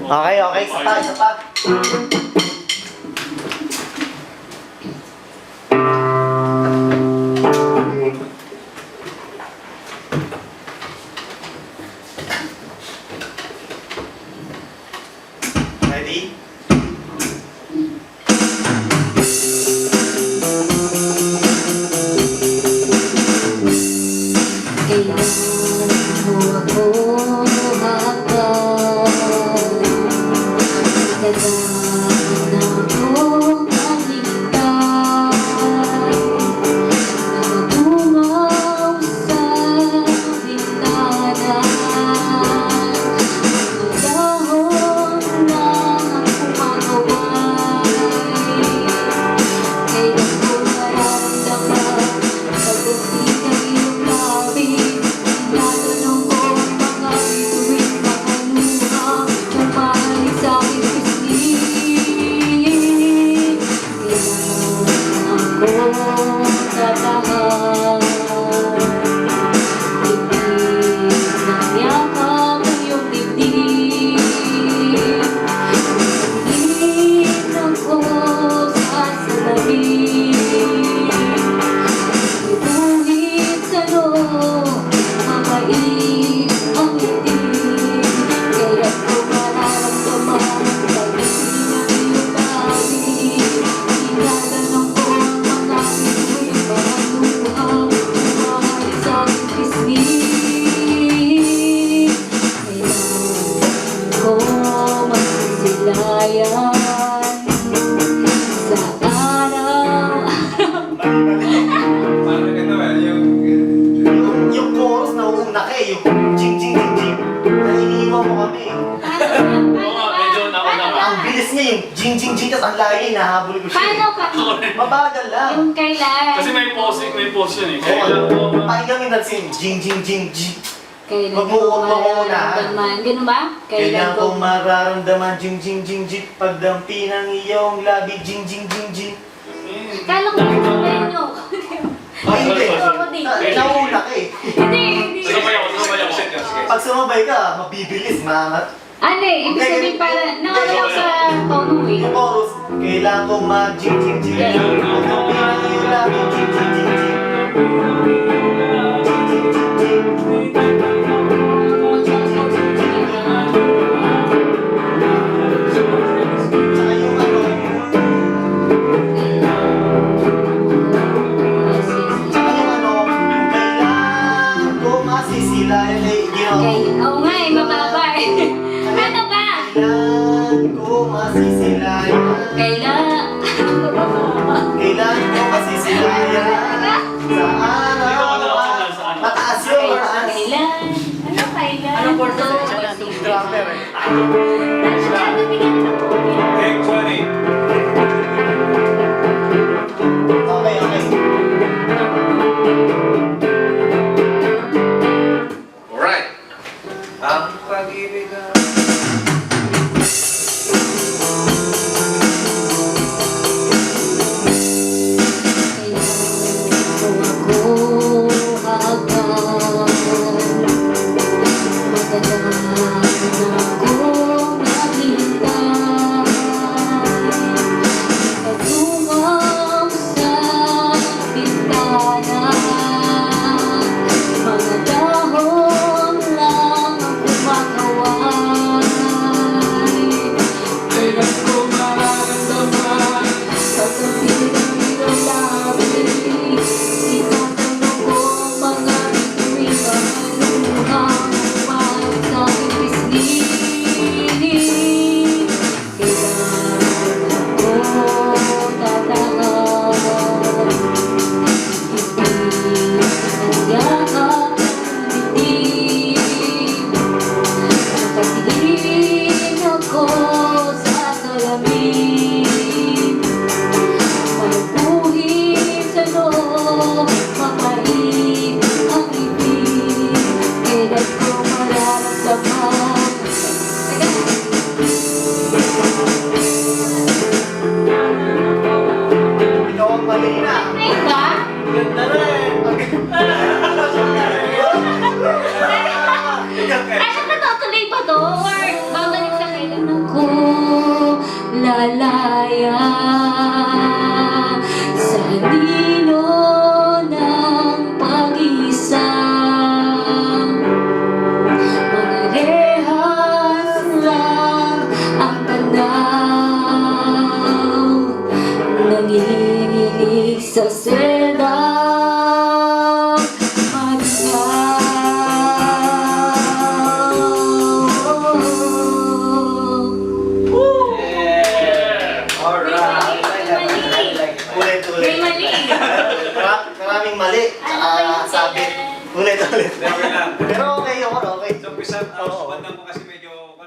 Okay, okay. Isa pa, isa pa. Ready? Yung chorus na una ka eh, yung jing jing jing jing. Naiiwan mo kami eh. Ang bilis niya yung jing jing jing, tas ang layo nahabol ko siya. Paano pa? Mabagal lang. Yung kailan? Kasi may pause yun eh. Pakinggan mo natin, jing jing jing jing. Kailan Wag mo mararamdaman? Ganun ba? Kailan ko mararamdaman jing jing jing jing. Pagdampi ng iyong labi jing jing jing jing. Kala ko sasabayin nyo. Ay hindi, Ako din. nauna ka eh. Hindi. Sumabay ako. Pag sumabay ka, mabibilis, maangat. Ano eh, ibig sabihin para nakawala sa tono eh. Yung chorus, kailan ko mag-jing jing jing jing. Pagdampi ng iyong labi jing jing jing jing. Tsaka yung ano, kailan ko masisilayan ay ginawa. Okay, oo nga eh, mababa eh. Ano ba? Kailan ko masisilayan. Kailan? Kailan ko masisilayan. Sa araw. Mataas yun, mataas. Kailan? Ano kailan? Anong chord na siya na? Drummer eh. Ano bigyan ng kuya? Take 20. Okay, okay. Alright. Ang pag-ibig Ano ba to? Tuloy pa to? Or babalik sa kailan na? malaya sa anino ng pag-isa. Mga rehas lang ang tanaw, nanginginig sa selda. Alright. Ulit. May mali. Maraming mali. Sabit. Ulit. Okay lang. Pero okay. So, pisan, bandang mo kasi medyo,